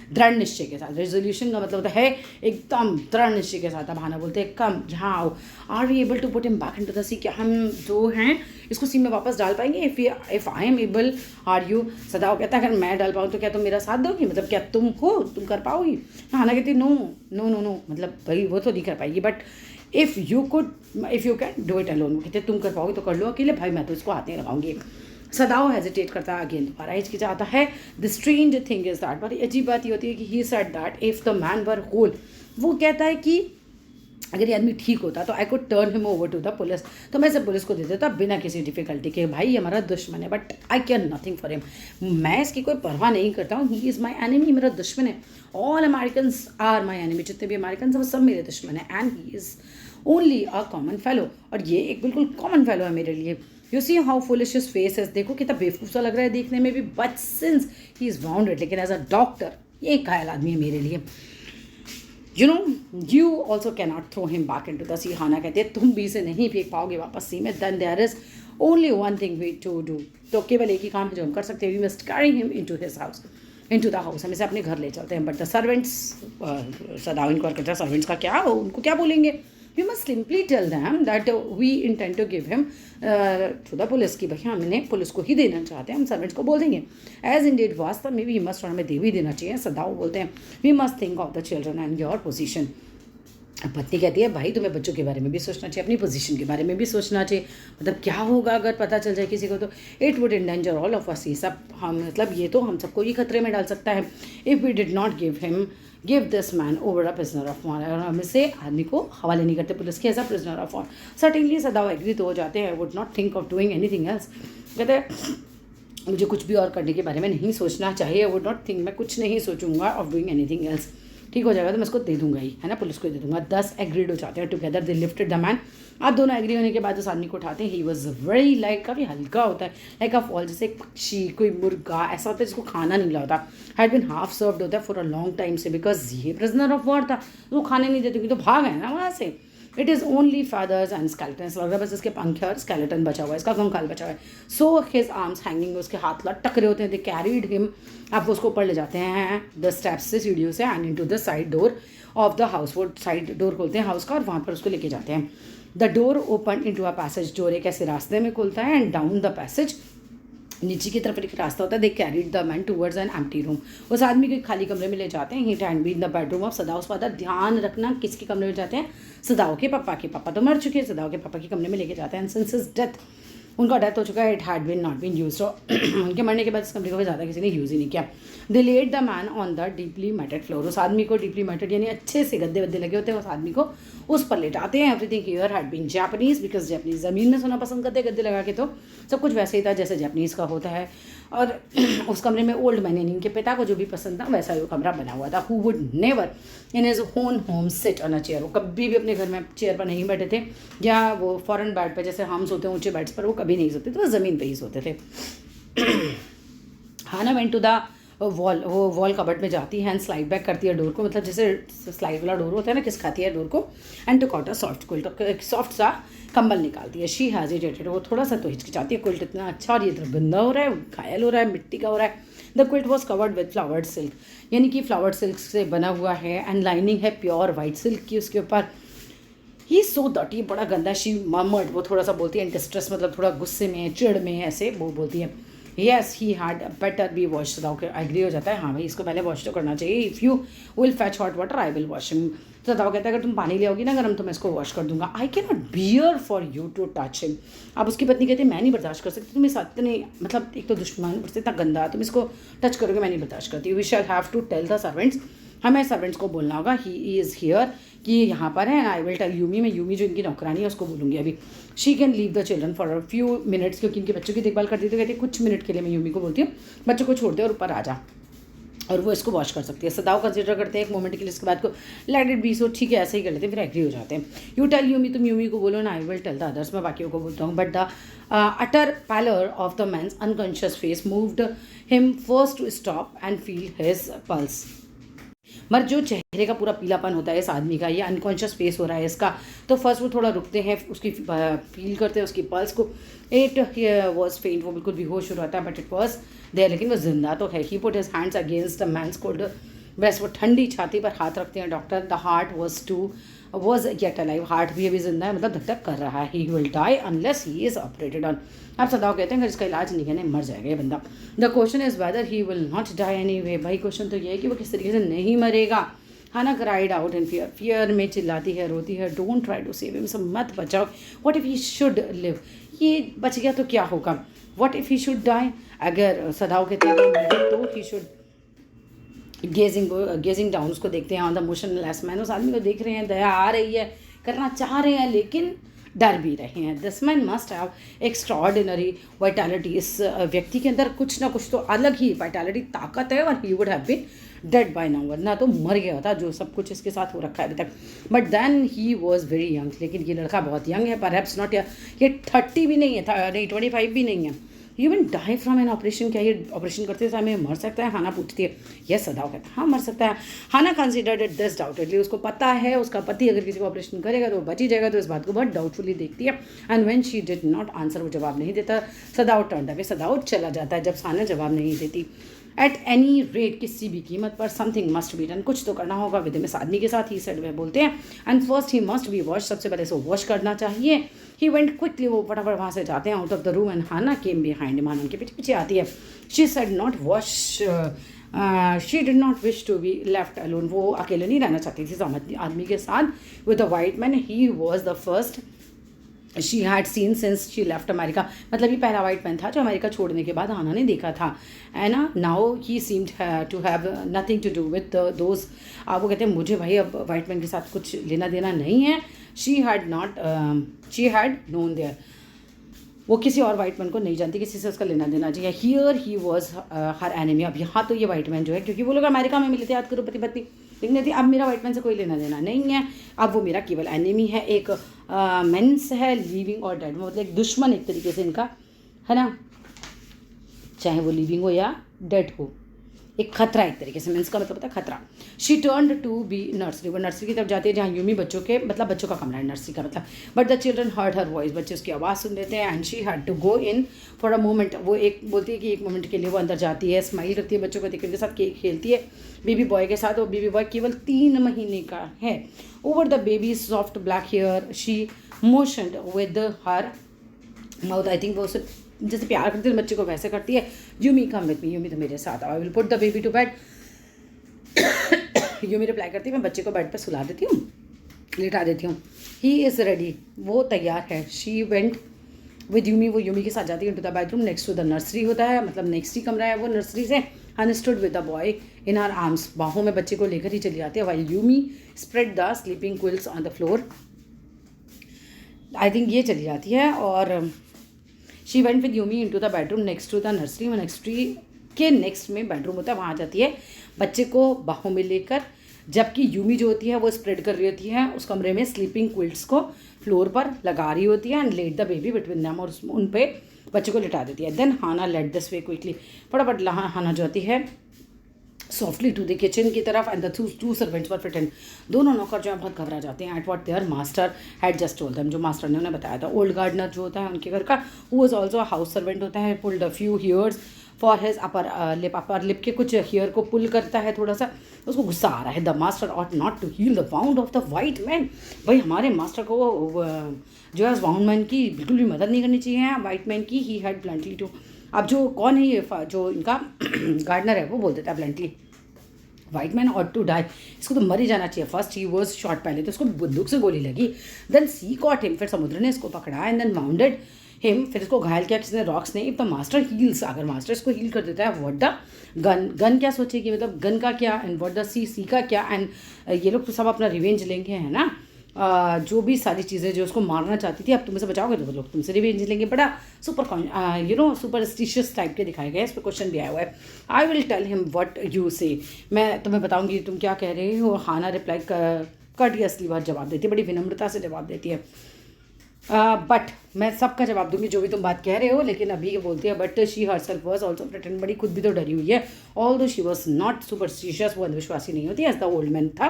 दृढ़ निश्चय के साथ। रेजोल्यूशन का मतलब होता है एकदम दृढ़ निश्चय के साथ। अब हाना बोलते हैं कम यहाँ आओ, are we able to put him back into the sea, क्या हम जो हैं इसको सी में वापस डाल पाएंगे, if I am able are you. Sadao कहता है अगर मैं डाल पाऊँ तो क्या तुम मेरा साथ दोगी, मतलब क्या तुम हो, तुम कर पाओगी। हाना कहती है नो नो नो नो, मतलब भाई वो तो नहीं कर पाएगी, but if you can do it alone, कहते तुम कर पाओगे तो कर लो अकेले, भाई मैं तो इसको हाथ नहीं लगाऊंगी। सदाव हेजिटेट करता है, अगेन दोबारा हिचकिचाता है। The strange thing is that, बड़ी अजीब बात ये होती है कि he said that if the man were whole, वो कहता है कि अगर ये आदमी ठीक होता तो I could turn him over to the police, तो मैं इसे पुलिस को दे देता बिना किसी डिफिकल्टी के। भाई ये हमारा दुश्मन है, but I care nothing for him, मैं इसकी कोई परवाह नहीं करता हूँ, ही इज़ माई एनिमी, मेरा दुश्मन है। All Americans are my enemy, जितने भी अमेरिकन हैं वो सब मेरे दुश्मन है। And he is only a common fellow, और ये एक बिल्कुल कॉमन फेलो है मेरे लिए। You see how foolish his face है, देखो कितना बेवकूफ़ सा लग रहा है देखने में भी, but since he is wounded, लेकिन एज अ डॉक्टर ये एक घायल आदमी है मेरे लिए। You know you also can not throw him back into the sea, Hana कहते हैं तुम भी इसे नहीं फेंक पाओगे वापस सी में। Then there is only one thing we to do, तो केवल एक ही काम है जो हम कर सकते हैं, we must carry him into his house, into the house, हम इसे अपने घर ले चलते हैं। बट द सर्वेंट्स, सदाव इनको कहते हैं सर्वेंट्स का क्या, उनको क्या बोलेंगे, we must simply tell them that we intend to give him to the police, कि भैया हम इन्हें पुलिस को ही देना चाहते हैं, हम सर्वेंट्स को बोल देंगे। एज इन डेट वाज, तो मे बी मस्ट, और हमें दे भी देना चाहिए। सदाव बोलते हैं we must think of the children and your position. पत्नी कहती है भाई तुम्हें बच्चों के बारे में भी सोचना चाहिए, अपनी पोजीशन के बारे में भी सोचना चाहिए, मतलब क्या होगा अगर पता चल जाए किसी को, तो it would endanger all of us, ये सब हम, मतलब ये तो हम सबको ही खतरे में डाल सकता है। If we did not give this man over a prisoner of war, और हम इसे आदमी को हवाले नहीं करते पुलिस के as a prisoner of war. Certainly Sadao agree तो हो जाते हैं, would not think of doing anything else, कहते हैं मुझे कुछ भी और करने के बारे में नहीं सोचना चाहिए, वुड नॉट थिंक, मैं कुछ नहीं सोचूंगा ऑफ डूइंग एनीथिंग एल्स, ठीक हो जाएगा तो मैं इसको दे दूंगा ही, है ना, पुलिस को दे दूंगा। 10 एग्रीड हो जाते हैं together, they lifted the man, आप दोनों एग्री होने के बाद उस आदमी को उठाते हैं। ही वॉज वेरी लाइक, काफ़ी हल्का होता है, लाइक अ फॉल, जैसे एक पक्षी, कोई मुर्गा ऐसा होता है जिसको खाना नहीं मिला होता, हैड बिन हाफ सर्व्ड होता है फॉर अ लॉन्ग टाइम से, बिकॉज ये प्रिजनर ऑफ वॉर था, वो खाने नहीं देते क्योंकि तो भाग है ना वहाँ से। It is only feathers and skeleton, लग रहा है बस इसके पंख है और स्केलेटन बचा हुआ है, इसका कंकाल बचा हुआ है। सो हिज आर्म्स हैंगिंग, उसके हाथ लटक रहे होते हैं। दे कैरीड हिम, आप वो उसको ऊपर ले जाते हैं द स्टेप्स से, सीढ़ियों से, and into the side door of the house, वो साइड डोर खोलते हैं हाउस का और वहाँ पर उसको लेके जाते हैं। The door open into a passage, door एक ऐसे रास्ते में खुलता है, एंड डाउन द पैसेज, नीचे की तरफ एक रास्ता होता है। They carried the man towards an empty room, उस आदमी को एक खाली कमरे में ले जाते हैं। He can be in the bedroom of Sadao's father, ध्यान रखना किसके कमरे में जाते हैं, सदाव के पापा के, पापा तो मर चुके हैं, सदाव के पापा के कमरे में लेके जाते हैं। एंड सिंस हिज डेथ, उनका डेथ हो चुका है, it had been not been use, तो उनके मरने के बाद इस कमरे को ज़्यादा किसी ने यूज़ ही नहीं किया। They laid the man on the deeply matted floor, उस आदमी को डीपली मैटेड यानी अच्छे से गद्दे वद्दे लगे होते हैं, उस आदमी को उस पर लेटाते हैं। Everything here had been Japanese, because Japanese ज़मीन में सोना पसंद करते हैं गद्दे लगा के, तो सब कुछ वैसे ही था जैसे जापानीज़ का होता है। और उस कमरे में ओल्ड मैन यानी इनके पिता को जो भी पसंद था वैसा ही वो कमरा बना हुआ था। Who would never in his own home sit on a chair, वो कभी भी अपने घर में चेयर पर नहीं बैठे थे, या वो फॉरेन बेड पर जैसे हम सोते हैं ऊंचे बेड्स पर, वो कभी नहीं सोते थे, वो ज़मीन पर ही सोते थे। हाना वेंट टू द वॉल, वो वॉल कबर्ड में जाती है एंड स्लाइड बैक करती है डोर को, मतलब जैसे स्लाइड वाला डोर होता है ना, किस खाती है डोर को, and took out a soft quilt, एक सॉफ्ट सा कंबल निकालती है। शी हेजिटेटेड, वो थोड़ा सा तो हिचकिचाती है, क्विल्ट इतना अच्छा और ये इतना गंदा हो रहा है, घायल हो रहा है, मिट्टी का हो रहा है। The quilt was covered with flowered silk, यानी कि फ्लावर्ड सिल्क से बना हुआ है, एंड लाइनिंग है प्योर वाइट सिल्क की उसके ऊपर। ही सो डर्टी, बड़ा गंदा। शी मर्मर्ड, वो थोड़ा सा बोलती है डिस्ट्रेस, मतलब थोड़ा गुस्से में, चिड़ में, ऐसे वो बोलती है। Yes he had better be wash. Sadao के एग्री हो जाता है, हाँ भाई इसको पहले वॉश तो करना चाहिए। If you will fetch hot water I will wash him. Sadao कहता है अगर तुम पानी ले आओगी ना गर्म तो मैं इसको वॉश कर दूंगा। I can not bear for you to touch him. अब उसकी पत्नी कहती है मैं नहीं बर्दाश्त कर सकती, तुम इस इतने मतलब एक तो दुश्मन से इतना गंदा, तुम इसको टच करोगे, मैं नहीं बर्दाश्त करती। We shall have to tell the servants, हमें सर्वेंट्स को बोलना होगा ही इज़ हियर, कि यहाँ पर है। आई विल टेल यूमी, मैं यूमी जो इनकी नौकरानी है उसको बोलूँगी अभी। She can leave the children for a few minutes, क्योंकि इनके बच्चों की देखभाल करती तो कहती है कुछ मिनट के लिए मैं यूमी को बोलती हूँ बच्चों को छोड़ दे और ऊपर आ जा, और वो इसको वॉश कर सकती है। सदाओ कंसिडर करते हैं एक मोमेंट के लिए, इसके बाद को लेट इट बी सो, ठीक है ऐसे ही कर लेते हैं, फिर एग्री हो जाते हैं। यू टेल यूमी, तुम यूमी को बोलो ना, I will tell the others, मैं बाकियों को बोलता हूँ। But the utter pallor of the man's unconscious face moved him first to stop and feel his pulse. मगर जो चेहरे का पूरा पीलापन होता है इस आदमी का, ये अनकॉन्शियस फेस हो रहा है इसका, तो फर्स्ट वो थोड़ा रुकते हैं, उसकी फील करते हैं उसकी पल्स को। इट वॉज फेंट, वो बिल्कुल बेहोश हो रहा था, बट इट वॉज देयर, लेकिन वो जिंदा तो है। He put his hands against the man's cold breast, वो ठंडी छाती पर हाथ रखते हैं doctor. The heart was yet alive, heart भी अभी जिंदा है, मतलब धक धक कर रहा है। He will die unless he is operated on. आप सदाओ कहते हैं अगर इसका इलाज नहीं करने मर जाएगा ये बंदा। The question is whether he will not die anyway, भाई क्वेश्चन तो ये है कि वो किस तरीके से नहीं मरेगा। Hana cried out in fear, fear में चिल्लाती है, रोती है। Don't try to save him, सब मत बचाओ। What if he should live, ये बच गया तो क्या होगा। What if he should die, अगर सदाओ कहते हैं तो ही शुड गेजिंग डाउन, उसको देखते हैं ऑन द मोशनलेस मैन, उस आदमी को देख रहे हैं, दया आ रही है, करना चाह रहे हैं लेकिन डर भी रहे हैं। This man must have extraordinary vitality, इस व्यक्ति के अंदर कुछ ना कुछ तो अलग ही वाइटैलिटी, ताकत है, और he would have been dead by now, वरना तो मर गया था जो सब कुछ इसके साथ हो रखा है अभी तक। But then he was very young, लेकिन ये लड़का बहुत यंग है, परहैप्स नॉट, ये 30 भी नहीं है, नहीं 25 भी नहीं है। You will die from an operation, क्या ये ऑपरेशन करते समय मर सकता है। हाना पूछती है, यस सदाओ कहता है हाँ मर सकता है। हाना कंसिडर्ड इट दिस डाउटेडली, उसको पता है उसका पति अगर किसी को ऑपरेशन करेगा तो वो बच ही जाएगा, तो इस बात को बहुत डाउटफुली देखती है। And when she did not answer, वो जवाब नहीं देता, सदाओ टर्न्ड अवे, सदाओ चला जाता है जब हाना जवाब नहीं देती। एट एनी रेट, किसी भी कीमत पर, समथिंग मस्ट बी डन, कुछ तो करना होगा विद इस आदमी के साथ, ही सेड, वे बोलते हैं। And first he must be wash, सबसे पहले इसको वॉश करना चाहिए। ही वेंट क्विकली, वो फटाफट वहाँ से जाते हैं out of the room. And Hana came behind, Hana उनके पीछे पीछे आती है। She said not wash, she did not wish to be left alone, वो अकेले नहीं रहना चाहती थी इस आदमी के साथ with the white man. He was the first she had seen since she left America, मतलब ये पहला वाइट मैन था जो अमेरिका छोड़ने के बाद हाना ने देखा था, है ना। Now he seemed to have nothing to do with those, आप वो कहते हैं मुझे भाई अब वाइट मैन के साथ कुछ लेना देना नहीं है। शी हैड नोन देयर, वो किसी और वाइट मैन को नहीं जानती, किसी से उसका लेना देना चाहिए। Here he was her enemy, अब यहाँ तो ये वाइट मैन जो है, क्योंकि वो लोग अमेरिका में मिले थे, याद करो पति पत्नी, लेकिन थी, अब मेरा वाइट मैन से कोई लेना देना नहीं है, अब वो मेरा केवल एनिमी है, एक मेंस है, लिविंग और डेड, मतलब एक दुश्मन एक तरीके से इनका, है ना, चाहे वो लिविंग हो या डेड हो, एक खतरा एक तरीके से, मीन्स का मतलब होता है खतरा। She turned to be nursery, वो नर्सरी की तरफ जाती है जहाँ यूमी बच्चों के, मतलब बच्चों का कमरा है नर्सरी का मतलब। But the children heard her voice, बच्चे उसकी आवाज़ सुन लेते हैं। And she had to go in for a moment, वो एक बोलती है कि एक मोमेंट के लिए वो अंदर जाती है, स्माइल करती है बच्चों को देख के साथ, केक खेलती है बेबी बॉय के साथ, और बेबी बॉय केवल 3 महीने का है। Over the baby soft black hair she motioned with her mouth, I think वो उसे जैसे प्यार करती है बच्चे को वैसे करती है। Yumi come with me, Yumi तो मेरे साथ, I will put the baby to bed. Yumi reply करती है मैं बच्चे को बेड पर सुला देती हूँ, लेटा देती हूँ। ही इज़ रेडी, वो तैयार है। शी वेंट विद यूमी, वो यूमी के साथ जाती है to the bedroom next to the nursery होता है, मतलब नेक्स्ट ही कमरा है वो नर्सरी से। And stood with the boy in her arms, बाहों में बच्चे को लेकर ही चली जाती है। While Yumi spread the sleeping quilts on the floor, I think ये चली जाती है। और she went with Yumi into the bedroom next to the nursery, nursery के नेक्स्ट में बेडरूम होता है, वहाँ जाती है बच्चे को बाहों में लेकर, जबकि यूमी जो होती है वो स्प्रेड कर रही होती है उस कमरे में स्लीपिंग क्विल्ट्स को फ्लोर पर लगा रही होती है। And let the baby between them, और उन पे बच्चे को लिटा देती है। Then Hana let this way quickly, फटाफट हाना जो होती है सॉफ्टली टू द किचन की तरफ। And the two servants were frightened, दोनों नौकर जो है बहुत घबरा जाते हैं at what their master had just told them, जो मास्टर ने उन्हें बताया था। ओल्ड गार्डनर जो होता है उनके घर का, who was also house servant होता है, pulled a few hairs for his upper lip के कुछ हेयर को पुल करता है थोड़ा सा, उसको गुस्सा आ रहा है। The master ought not to heal the wound of the white man, भाई हमारे मास्टर को जो है उस वाउंड मैन की बिल्कुल भी मदद नहीं करनी चाहिए वाइट मैन की। ही हैड ब्लंटली टू अब जो कौन है ये जो इनका गार्डनर है वो बोल देता है bluntly, white man ought to die, इसको तो मर ही जाना चाहिए। फर्स्ट ही वॉज शॉट, पहले तो उसको बंदूक से गोली लगी, देन सी कॉट हिम, फिर समुद्र ने इसको पकड़ा, एंड देन माउंडेड हिम, फिर इसको घायल किया किसी ने रॉक्स ने। इफ द मास्टर हील्स, अगर मास्टर इसको हील कर देता है, व्हाट द गन, गन क्या सोचेगी, मतलब गन का क्या, एंड व्हाट द सी का क्या, एंड ये लोग तो सब अपना रिवेंज लेंगे, है ना। जो भी सारी चीज़ें जो उसको मारना चाहती थी, अब तुम इसे बचाओगे तो वो लोग तुमसे रिवेंज लेंगे। बड़ा सुपर सुपरस्टिशियस टाइप के दिखाए गए। इस पर क्वेश्चन भी आया हुआ है, I will tell him what you say, मैं तुम्हें बताऊंगी तुम क्या कह रहे हो। हाना रिप्लाई कर्टियसली बहुत जवाब देती है, बड़ी विनम्रता से जवाब देती है। बट मैं सबका जवाब दूंगी जो भी तुम बात कह रहे हो, लेकिन अभी ये बोलती है but she herself was also frightened, बड़ी खुद भी तो डरी हुई है। ऑल दो शी वाज नॉट सुपरस्टिशियस, वो अंधविश्वासी नहीं होती एज द ओल्ड मैन था।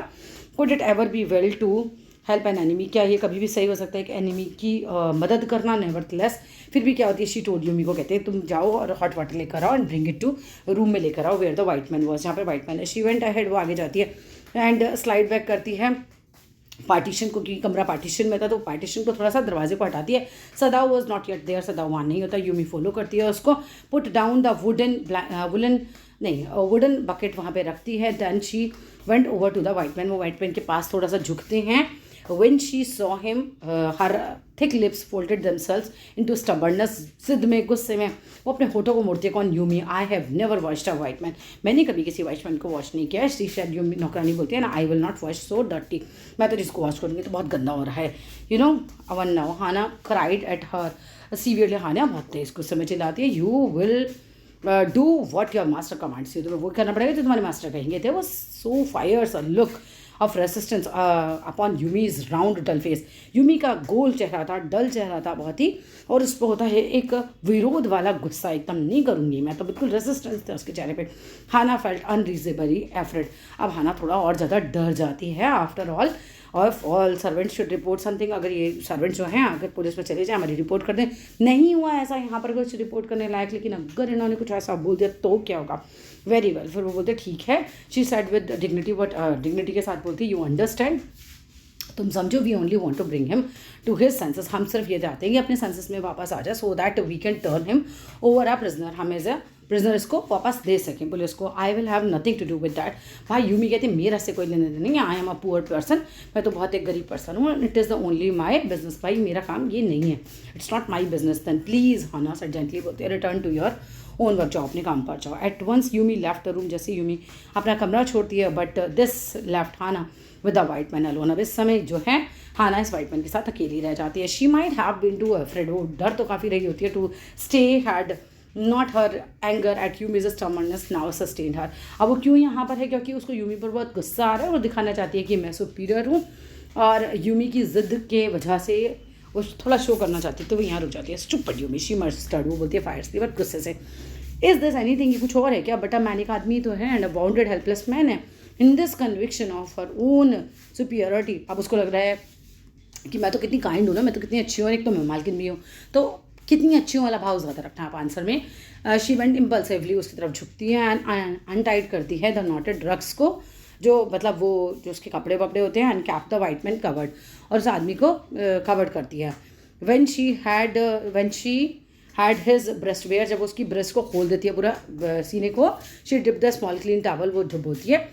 Could it ever be well to help an enemy, क्या ये कभी भी सही हो सकता है कि एनिमी की मदद करना। नेवरथलेस, फिर भी क्या होती है, शी टोल्ड यूमी को कहते हैं तुम जाओ और हॉट वाटर लेकर आओ and bring it to room में लेकर आओ where the white man was, जहाँ पर वाइट मैन है। शी वेंट अहेड, वो आगे जाती है एंड स्लाइड बैक करती है पार्टीशन को, क्योंकि कमरा पार्टीशन में था तो पार्टीशन को थोड़ा सा दरवाजे को हटाती है। Sadao was not yet there, Sadao वहाँ नहीं होता। यूमी फॉलो करती है उसको। Put down the wooden bucket वहाँ पे रखती है। Then she went over to the white man, वो वाइट मैन के पास थोड़ा सा झुकते हैं। When she saw him, her thick lips folded themselves into stubbornness, जिद में, गुस्से में वो अपने होठों को मोड़ती है। कौन, Yumi. I have never watched a white man, मैंने कभी किसी वाइट मैन को वॉच नहीं किया। शी सेड, यूमी नौकरानी बोलती है ना, I will not watch so dirty, मैं तो जिसको वॉच करूँगी तो बहुत गंदा हो रहा है। You know even now Hana cried at her severely, Hana बहुत तेज गुस्से में चिल्लाती है, you will do what your master commands you, तुम्हें वो करना पड़ेगा जो तुम्हारे मास्टर कहेंगे थे। वो saw fires a look of resistance upon Yumi's round dull face, Yumi का गोल चेहरा था, डल चेहरा था बहुत ही, और उस पर होता है एक विरोध वाला गुस्सा, एकदम नहीं करूँगी मैं, तो बिल्कुल रेसिस्टेंस था उसके चेहरे पे। हाना फेल्ट अनरीजनेबली एफ्रेड, अब हाना थोड़ा और ज़्यादा डर जाती है। After all servant should report something, अगर ये सर्वेंट जो हैं अगर पुलिस में चले जाए हमारी रिपोर्ट कर दें, नहीं हुआ ऐसा यहाँ पर कुछ रिपोर्ट करने लायक, लेकिन अगर इन्होंने कुछ ऐसा बोल दिया तो क्या होगा। वेरी वेल, फिर वो बोलते ठीक है। She said with dignity, but dignity के साथ बोलती यू अंडरस्टैंड, तुम समझो, we only want to bring him to his senses, हम सिर्फ ये चाहते हैं कि अपने सेंसेस में वापस आ जाए, so that we can turn him over a prisoner, हम एज अ प्रिजनर इसको वापस दे सकें पुलिस को। I will have nothing to do with that, भाई यूमी कहती है मेरा से कोई लेने देने नहीं, I am a poor person, मैं तो बहुत एक गरीब पर्सन हूँ, it is the only my business, भाई मेरा काम ये नहीं है, it's not my business. Then please Hana said gently, बोलते हैं return to your own work, जाओ अपने काम पर जाओ। At once Yumi left the room, जैसे यूमी अपना कमरा छोड़ती है, but this left Hana with the white man alone, अब इस समय जो है हाना इस वाइट मैन के साथ अकेली रह जाती है। She might have been too afraid, वो डर तो काफ़ी रही होती है, to stay had not her anger at Yumi's sternness now sustain her, अब वो क्यों यहाँ पर है, क्योंकि उसको यूमी पर बहुत गुस्सा आ रहा है, वो दिखाना चाहती है कि मैं सुपीरियर हूँ, और यूमी की ज़िद के वजह से वो थोड़ा शो करना चाहती है, तो वो यहाँ रुक जाती है। स्टूपिड यूमी, शी मस्टर्ड, वो बोलती है फायर्स थी बट गुस्से से। इज़ दिस एनीथिंग, ये कुछ और है क्या, बट अ मैन एक आदमी तो है, and a bounded helpless man है, in this conviction of her own superiority, अब उसको लग रहा है कि मैं तो कितनी काइंड हूँ ना, मैं तो कितनी अच्छी हूँ, और एक तो मैं मालकिन भी हूँ, तो कितनी अच्छी हूँ वाला भाव ज़्यादा रखना आप आंसर में। शी वेंट इम्पल्सिवली, उसकी तरफ झुकती है एंड अनटाइट करती है द नॉटेड ड्रग्स को, जो मतलब वो जो उसके कपड़े वपड़े होते हैं, and cap the white man covered, और उस आदमी को कवर्ड करती है। when she had his breast wear, जब उसकी ब्रेस्ट को खोल देती है पूरा सीने को, she dipped the small clean towel, वो जो बोलती है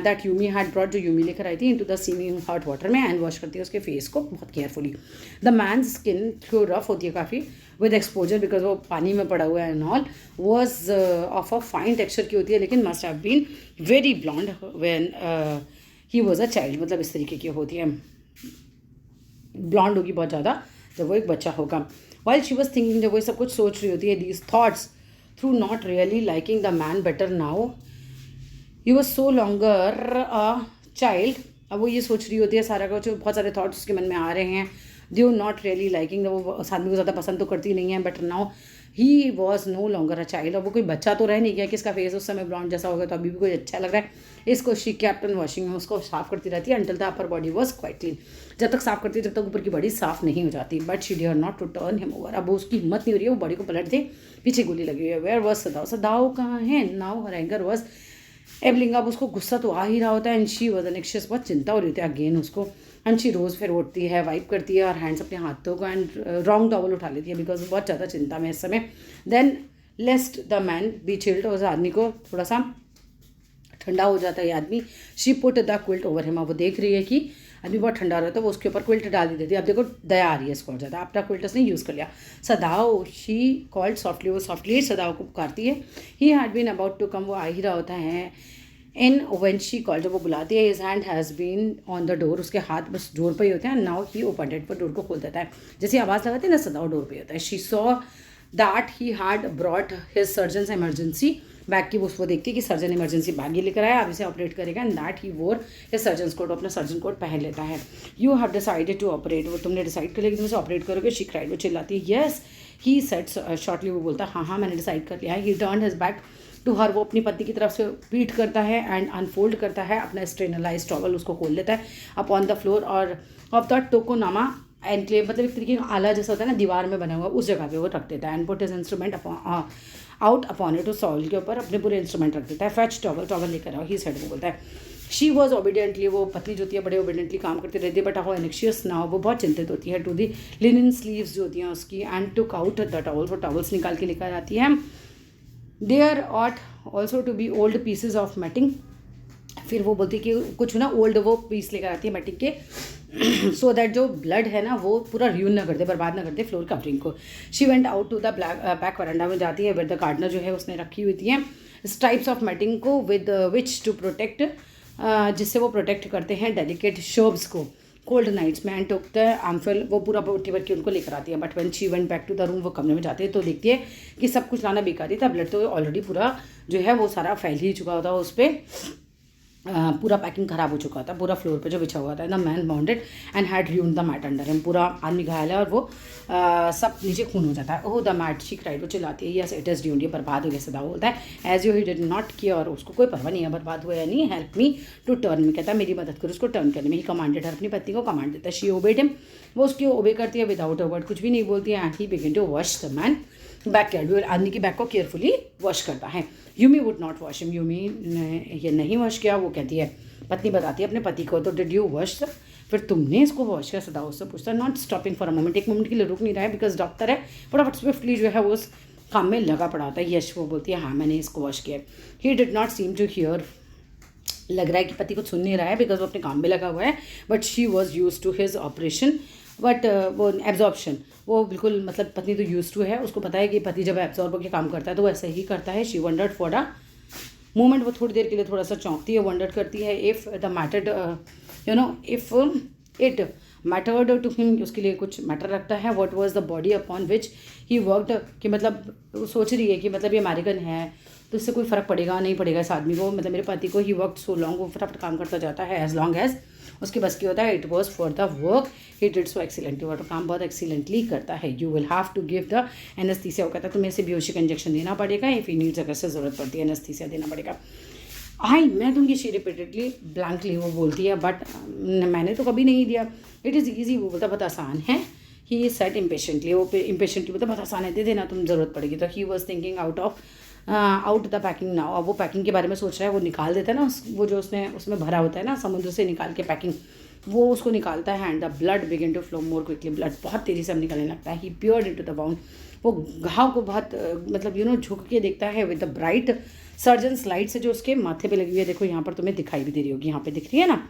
that यूमी had brought, जो यूमी लेकर आई थी, into the steaming hot water में, एंड वॉश करती है उसके फेस को बहुत केयरफुली। द मैन स्किन थोड़ी रफ होती है काफ़ी विद एक्सपोजर, बिकॉज वो पानी में पड़ा हुआ है, and all was of a fine texture की होती है, लेकिन must have been very blond when he was a child, मतलब इस तरीके की होती है, ब्लॉन्ड होगी बहुत ज़्यादा जब वो एक बच्चा होगा। वाइल शी वॉज थिंकिंग, जब वो सब कुछ सोच रही होती है, these thoughts through not really liking the man better now he was so longer a child, अब वो ये सोच रही होती है सारा कुछ, बहुत सारे थाट्स उसके मन में आ रहे हैं, दे नॉट रियली लाइकिंग, वो उस आदमी को ज़्यादा पसंद तो करती नहीं है, but now he was no longer a child, अब वो कोई बच्चा तो रह नहीं गया कि इसका फेस उस समय ब्लॉन्ड जैसा होगा तो अभी भी कोई अच्छा लग रहा है इसको। शी कैप्टन वॉशिंग में उसको साफ करती रहती है until the upper body was quite clean, जब तक साफ करती है जब तक ऊपर की बॉडी साफ नहीं हो जाती। But she dare not to turn him over, अब उसकी हिम्मत नहीं हो रही है वो बॉडी को पलट दे, पीछे गोली लगी हुई है। वेयर वॉज सदाव, सदाव कहाँ है, नाउ हर एंगर वॉज एबलिंग, अब उसको गुस्सा तो आ ही रहा होता है, एंड शी वॉज एनेक्शियस, बहुत चिंता हो रही होती है अगेन उसको, एंड शी रोज़ फिर उठती है, वाइप करती है और हैंड्स अपने हाथों को, एंड रॉन्ग टॉवल उठा लेती है बिकॉज बहुत ज़्यादा चिंता में इस समय। Then lest the man be chilled, उस आदमी को थोड़ा सा ठंडा हो जाता है ये आदमी। She put the quilt over him, वो देख रही है कि आदमी बहुत ठंडा रहता है, वो उसके ऊपर क्विल्ट डाल देती है। अब देखो दया आ रही है इसको और ज़्यादा, अपना क्विल्ट उसने यूज़ कर लिया। सदाओ शी कॉल्ड सॉफ्टली, वो सॉफ्टली सदाओ को पुकारती है। He had been about to come, वो आ ही रहा होता है। इन व्हेन शी कॉल, जब वो बुलाती है, his hand has been on the door, उसके हाथ बस डोर पर ही होते हैं। नाउ ही ओपन इट, वो डोर को खोल देता है। जैसे आवाज़ लगाते हैं ना, सदाओ डोर पे होता है। She saw that he had brought his surgeons emergency bag की, वो देखती है कि सर्जन इमरजेंसी बैग ये लेकर आया, अब इसे ऑपरेट करेगा। And that he wore his surgeon coat, अपना सर्जन कोट पहन लेता है। You have decided to operate, वो तुमने डिसाइड कर लिया कि तुम इसे ऑपरेट करोगे। शी क्राइड, वो चिल्लाती है। येस ही सेट्स शॉर्टली, वो बोलता है हाँ मैंने डिसाइड कर लिया है। He turn his back to her, वो अपनी पति की तरफ से पीट करता है एंड अनफोल्ड करता है अपना स्टेनलाइज टॉवल, उसको खोल लेता है अपॉन द फ्लोर और ऑफ द टोकोनामा एनक्लेव, मतलब एक तरीके का आला जैसा होता है ना दीवार में बना हुआ, उस जगह पे वो रख देता है। And put his instrument out upon it, उस सॉल के ऊपर अपने पूरे इंस्ट्रूमेंट रख देता है। फैच टॉवल, टॉवल लेकर आओ, ही सेड, वो बोलता है। शी वॉज ओबीडियंटली, वो पत्नी जो होती है बड़े ओबीडियंटली काम करती रहती है। बट हाउ एनेक्शियस नाउ, वो बहुत चिंतित होती है। टू दी लिनन स्लीव्स जो होती हैं उसकी, and took out the towels, वो टॉवल्स निकाल के लेकर आती है। There ought also to be old pieces of matting, फिर वो बोलती है कि कुछ ना ओल्ड वो पीस लेकर आती है मैटिंग के, सो दैट जो ब्लड है ना वो पूरा र्यून ना कर दे, बर्बाद ना कर दे फ्लोर कवरिंग को। She went out to the back veranda में जाती है, विद द गार्डनर जो है उसने रखी हुई है स्ट्राइप्स ऑफ मैटिंग को, विद विच टू प्रोटेक्ट, जिससे वो प्रोटेक्ट करते हैं डेलिकेट शर्ब्स को कोल्ड नाइट्स में। एंड टुक द एम्फल, वो पूरा उठी भर के उनको लेकर आती है। But when she went back to the room, वो कमरे में जाती है तो देखती है कि सब कुछ लाना बेकार ही था, ब्लड तो ऑलरेडी पूरा जो है वो सारा फैल ही चुका होता है उस पर, पूरा पैकिंग खराब हो चुका था, पूरा फ्लोर पे जो बिछा हुआ था। The man bounded and had ruined the mat under him, पूरा आदमी घायल है और वो सब नीचे खून हो जाता है। Oh the mat, she cried, वो चिल्लाती है। यस इट इज़ र्यून्ड, ये बर्बाद हो गया, सदा बोलता है। As you he did not care, और उसको कोई परवाह नहीं है बर्बाद हुआ या नहीं। हेल्प मी टू टर्न में, कहता है मेरी मदद करो उसको टर्न करने में। ही कमांडेड हर, अपनी पत्नी को कमांड देता है। शी ओबेड हिम, वो उसकी ओबे करती है विदाउट अ वर्ड, कुछ भी नहीं बोलती है। And he begin to wash the man back yard, आदमी की बैग को केयरफुली वॉश करता है। Yumi would not wash him, Yumi ने ये नहीं वॉश किया। वो कहती है, पत्नी बताती है अपने पति को, तो डिड यू वॉश, फिर तुमने इसको वॉश किया। सदा उससे पूछता है। Not stopping for a moment, एक मोमेंट के लिए रुक नहीं रहा है, बिकॉज डॉक्टर है, फटाफट स्विफ्टली जो है वो उस काम में लगा पड़ा होता है। यश वो बोलती है हाँ मैंने इसको वॉश किया। He did not seem to hear, लग रहा है कि पति को सुन नहीं रहा है, बिकॉज वो अपने काम में लगा हुआ है। But she was use to his operation, बट वो एब्जॉर्प्शन, वो बिल्कुल मतलब पत्नी तो यूज टू है, उसको पता है कि पति जब एब्जॉर्ब होकर काम करता है तो वो ऐसे ही करता है। She wondered for a moment, वो थोड़ी देर के लिए थोड़ा सा चौंकती है, वंडर करती है। If the mattered if it mattered to him, उसके लिए कुछ मैटर रखता है। What was the body upon which he worked, कि मतलब वो सोच रही है कि मतलब ये अमेरिकन है तो इससे कोई फ़र्क पड़ेगा नहीं पड़ेगा इस आदमी को, मतलब मेरे पति को। ही वर्क सो लॉन्ग, वो फटाफट काम करता जाता है एज लॉन्ग एज उसके बस की होता है। It was for the work he did so excellently, वो काम बहुत एक्सीलेंटली करता है। You will have to give the anaesthesia, वो कहता है तुम्हें इसे बेहोशी का इंजेक्शन देना पड़ेगा, इफ़ ही नीड्स, अगर से ज़रूरत पड़ती है एनेस्थीसिया देना पड़ेगा। मैं दूँगी, शी रिपीटेडली ब्लैंकली, वो बोलती है। बट मैंने तो कभी नहीं दिया। इट इज़ ईजी, वो बोलता बहुत आसान है। ही सेट इम्पेशेंटली, वो इम्पेशेंटली बोलता बहुत आसान है, दे देना, तुम ज़रूरत पड़ेगी। तो he was thinking out the packing now, अब वो पैकिंग के बारे में सोच रहा है। वो निकाल देता है ना वो जो उसने उसमें भरा होता है ना, समुद्र से निकाल के पैकिंग, वो उसको निकालता है। And the blood begin to flow more quickly, blood बहुत तेज़ी से अब निकलने लगता है। He poured into the wound, वो घाव को बहुत मतलब झुक के देखता है। With the bright surgeons light से जो उसके माथे पे लगी हुई है, देखो यहाँ पर तुम्हें दिखाई भी दे रही होगी, यहाँ पे दिख रही है ना।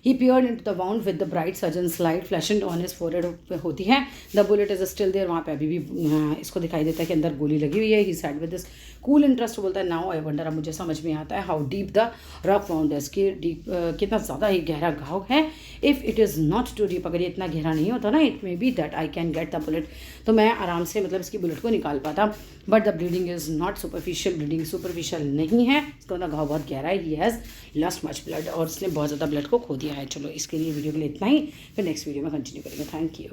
He peered into the wound with the bright surgeon's light flashing on his forehead होती है। The bullet is still there, वहाँ पे अभी भी इसको दिखाई देता है कि अंदर गोली लगी हुई है। He said with this cool interest, बोलता है now I wonder, अब मुझे समझ में आता है how deep the rough wound is, कि deep कितना ज़्यादा ही गहरा घाव है। If it is not too deep, अगर ये इतना गहरा नहीं होता ना, it may be that I can get the bullet, तो मैं आराम से मतलब इसकी बुलेट को निकाल पाता। But the bleeding is not superficial, bleeding superficial नहीं है, इसका मतलब घाव बहुत गहरा है। He has lost much blood, और इसने बहुत ज़्यादा ब्लड को खो दिया है। चलो इसके लिए वीडियो के लिए इतना ही, फिर नेक्स्ट वीडियो में कंटिन्यू करेंगे। Thank you.